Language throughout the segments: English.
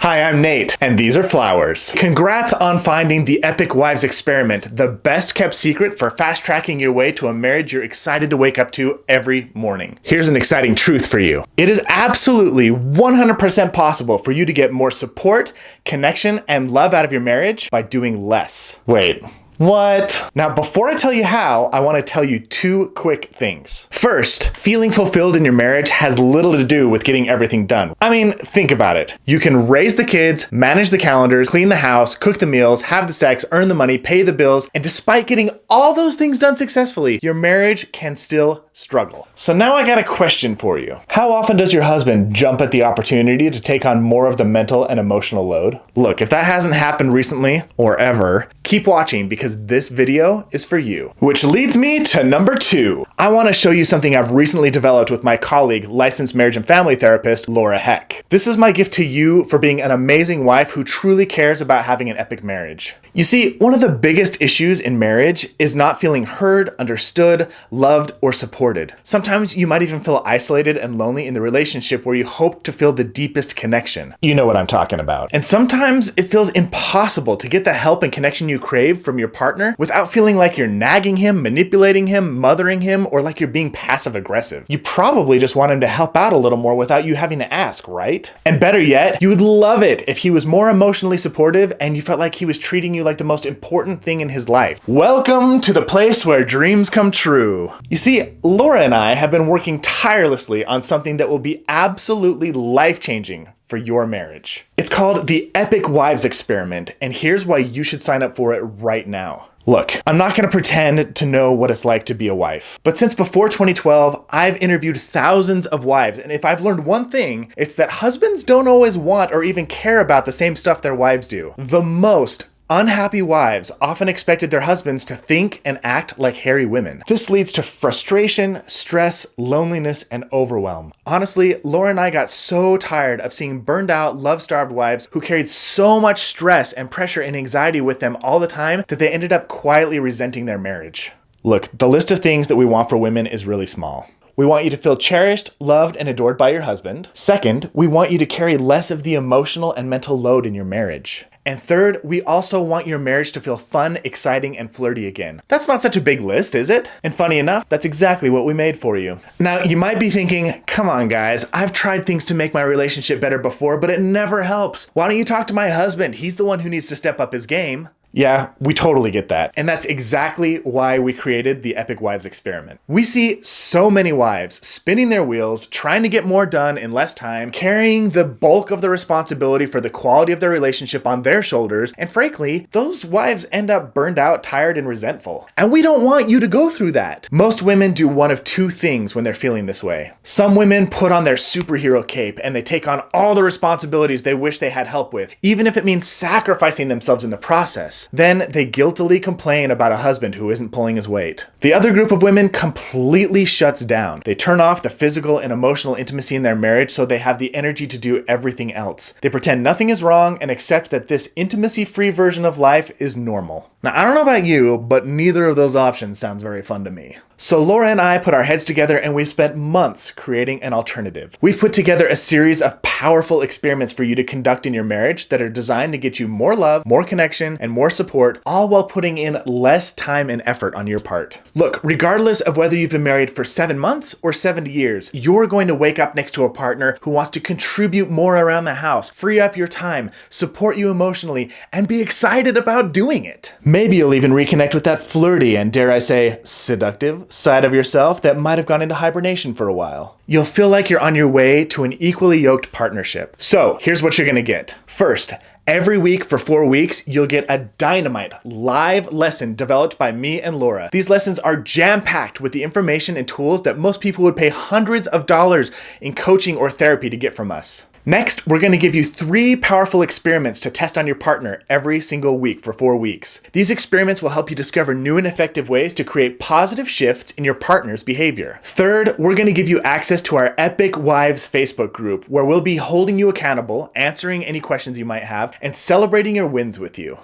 Hi, I'm Nate, and these are flowers. Congrats on finding the Epic Wives Experiment, the best kept secret for fast tracking your way to a marriage you're excited to wake up to every morning. Here's an exciting truth for you. It is absolutely 100% possible for you to get more support, connection, and love out of your marriage by doing less. Wait. What? Now, before I tell you how, I want to tell you two quick things. First, feeling fulfilled in your marriage has little to do with getting everything done. I mean, think about it. You can raise the kids, manage the calendars, clean the house, cook the meals, have the sex, earn the money, pay the bills, and despite getting all those things done successfully, your marriage can still struggle. So now I got a question for you. How often does your husband jump at the opportunity to take on more of the mental and emotional load? Look, if that hasn't happened recently or ever, keep watching because this video is for you. Which leads me to number 2. I want to show you something I've recently developed with my colleague, licensed marriage and family therapist, Laura Heck. This is my gift to you for being an amazing wife who truly cares about having an epic marriage. You see, one of the biggest issues in marriage is not feeling heard, understood, loved, or supported. Sometimes you might even feel isolated and lonely in the relationship where you hope to feel the deepest connection. You know what I'm talking about. And sometimes it feels impossible to get the help and connection you crave from your partner without feeling like you're nagging him, manipulating him, mothering him, or like you're being passive aggressive. You probably just want him to help out a little more without you having to ask, right? And better yet, you would love it if he was more emotionally supportive and you felt like he was treating you like the most important thing in his life. Welcome to the place where dreams come true. You see, Laura and I have been working tirelessly on something that will be absolutely life-changing for your marriage. It's called the Epic Wives Experiment, and here's why you should sign up for it right now. Look, I'm not going to pretend to know what it's like to be a wife, but since before 2012, I've interviewed thousands of wives, and if I've learned one thing, it's that husbands don't always want or even care about the same stuff their wives do. The most unhappy wives often expected their husbands to think and act like hairy women. This leads to frustration, stress, loneliness, and overwhelm. Honestly, Laura and I got so tired of seeing burned out, love-starved wives who carried so much stress and pressure and anxiety with them all the time that they ended up quietly resenting their marriage. Look, the list of things that we want for women is really small. We want you to feel cherished, loved, and adored by your husband. Second, we want you to carry less of the emotional and mental load in your marriage. And third, we also want your marriage to feel fun, exciting, and flirty again. That's not such a big list, is it? And funny enough, that's exactly what we made for you. Now, you might be thinking, come on guys, I've tried things to make my relationship better before, but it never helps. Why don't you talk to my husband? He's the one who needs to step up his game. Yeah, we totally get that. And that's exactly why we created the Epic Wives Experiment. We see so many wives spinning their wheels, trying to get more done in less time, carrying the bulk of the responsibility for the quality of their relationship on their shoulders, and frankly, those wives end up burned out, tired, and resentful. And we don't want you to go through that. Most women do one of two things when they're feeling this way. Some women put on their superhero cape and they take on all the responsibilities they wish they had help with, even if it means sacrificing themselves in the process. Then they guiltily complain about a husband who isn't pulling his weight. The other group of women completely shuts down. They turn off the physical and emotional intimacy in their marriage so they have the energy to do everything else. They pretend nothing is wrong and accept that this intimacy-free version of life is normal. Now, I don't know about you, but neither of those options sounds very fun to me. So Laura and I put our heads together and we've spent months creating an alternative. We've put together a series of powerful experiments for you to conduct in your marriage that are designed to get you more love, more connection, and more support, all while putting in less time and effort on your part. Look, regardless of whether you've been married for 7 months or 70 years, you're going to wake up next to a partner who wants to contribute more around the house, free up your time, support you emotionally, and be excited about doing it. Maybe you'll even reconnect with that flirty and, dare I say, seductive side of yourself that might have gone into hibernation for a while. You'll feel like you're on your way to an equally yoked partnership. So here's what you're gonna get. First, every week for 4 weeks, you'll get a dynamite live lesson developed by me and Laura. These lessons are jam-packed with the information and tools that most people would pay hundreds of dollars in coaching or therapy to get from us. Next, we're going to give you 3 powerful experiments to test on your partner every single week for 4 weeks. These experiments will help you discover new and effective ways to create positive shifts in your partner's behavior. Third, we're going to give you access to our Epic Wives Facebook group, where we'll be holding you accountable, answering any questions you might have, and celebrating your wins with you.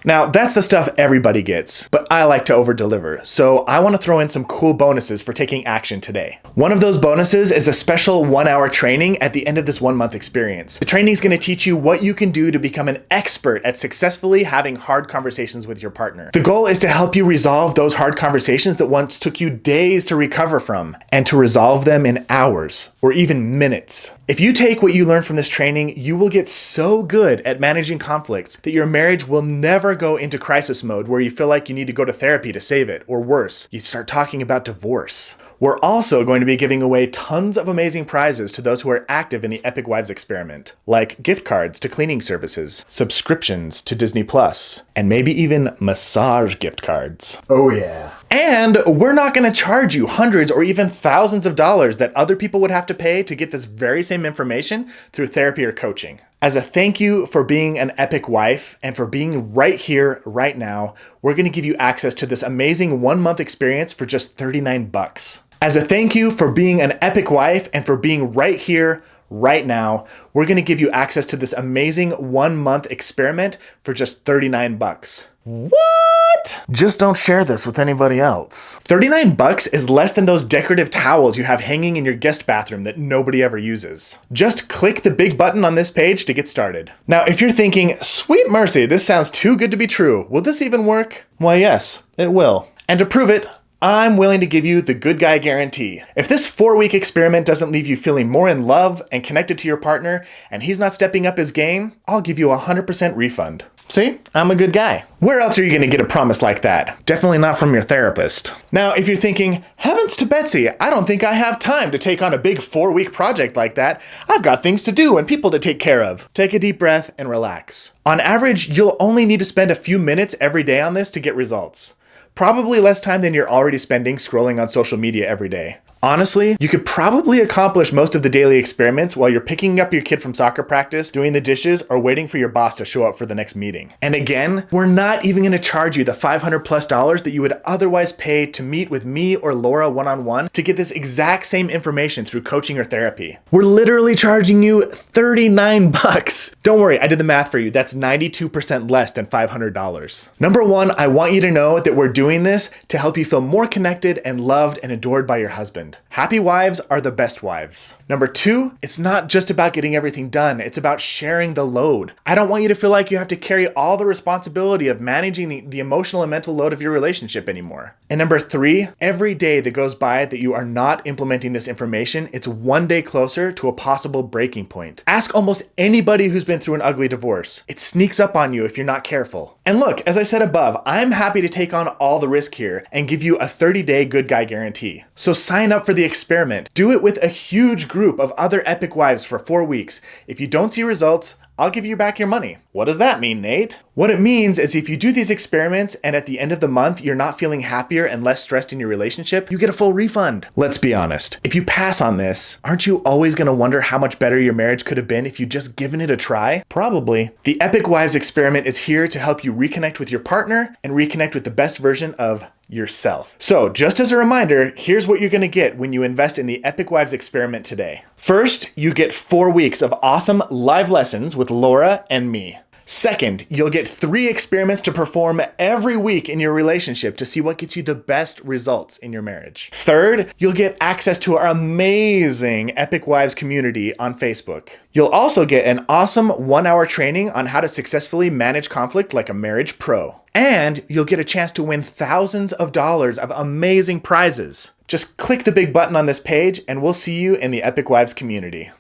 Now, that's the stuff everybody gets, but I like to over-deliver, so I want to throw in some cool bonuses for taking action today. One of those bonuses is a special 1-hour training at the end of this 1-month experience. The training is going to teach you what you can do to become an expert at successfully having hard conversations with your partner. The goal is to help you resolve those hard conversations that once took you days to recover from, and to resolve them in hours or even minutes. If you take what you learn from this training, you will get so good at managing conflicts that your marriage will never go into crisis mode where you feel like you need to go to therapy to save it, or worse, you start talking about divorce. We're also going to be giving away tons of amazing prizes to those who are active in the Epic Wives experiment, like gift cards to cleaning services, subscriptions to Disney Plus, and maybe even massage gift cards. Oh yeah. And we're not going to charge you hundreds or even thousands of dollars that other people would have to pay to get this very same information through therapy or coaching. As a thank you for being an epic wife and for being right here, right now, we're going to give you access to this amazing 1-month experience for just $39. As a thank you for being an epic wife and for being right here, right now, we're going to give you access to this amazing 1-month experiment for just $39. What? Just don't share this with anybody else. $39 is less than those decorative towels you have hanging in your guest bathroom that nobody ever uses. Just click the big button on this page to get started. Now, if you're thinking, sweet mercy, this sounds too good to be true, will this even work? Well, yes, it will. And to prove it, I'm willing to give you the good guy guarantee. If this 4-week experiment doesn't leave you feeling more in love and connected to your partner, and he's not stepping up his game, I'll give you a 100% refund. See, I'm a good guy. Where else are you gonna get a promise like that? Definitely not from your therapist. Now, if you're thinking, heavens to Betsy, I don't think I have time to take on a big 4-week project like that. I've got things to do and people to take care of. Take a deep breath and relax. On average, you'll only need to spend a few minutes every day on this to get results. Probably less time than you're already spending scrolling on social media every day. Honestly, you could probably accomplish most of the daily experiments while you're picking up your kid from soccer practice, doing the dishes, or waiting for your boss to show up for the next meeting. And again, we're not even going to charge you the $500+ that you would otherwise pay to meet with me or Laura one-on-one to get this exact same information through coaching or therapy. We're literally charging you $39. Don't worry, I did the math for you. That's 92% less than $500. Number one, I want you to know that we're doing this to help you feel more connected and loved and adored by your husband. Happy wives are the best wives. Number two, it's not just about getting everything done. It's about sharing the load. I don't want you to feel like you have to carry all the responsibility of managing the emotional and mental load of your relationship anymore. And number three, every day that goes by that you are not implementing this information, it's one day closer to a possible breaking point. Ask almost anybody who's been through an ugly divorce. It sneaks up on you if you're not careful. And look, as I said above, I'm happy to take on all the risk here and give you a 30-day good guy guarantee. So sign up for the experiment. Do it with a huge group of other epic wives for 4 weeks. If you don't see results, I'll give you back your money. What does that mean, Nate? What it means is if you do these experiments and at the end of the month you're not feeling happier and less stressed in your relationship, you get a full refund. Let's be honest. If you pass on this, aren't you always going to wonder how much better your marriage could have been if you'd just given it a try? Probably. The Epic Wives experiment is here to help you reconnect with your partner and reconnect with the best version of yourself. So just as a reminder, here's what you're going to get when you invest in the Epic Wives experiment today. First, you get 4 weeks of awesome live lessons with Laura and me. Second, you'll get 3 experiments to perform every week in your relationship to see what gets you the best results in your marriage. Third, you'll get access to our amazing Epic Wives community on Facebook. You'll also get an awesome 1-hour training on how to successfully manage conflict like a marriage pro. And you'll get a chance to win thousands of dollars of amazing prizes. Just click the big button on this page and we'll see you in the Epic Wives community.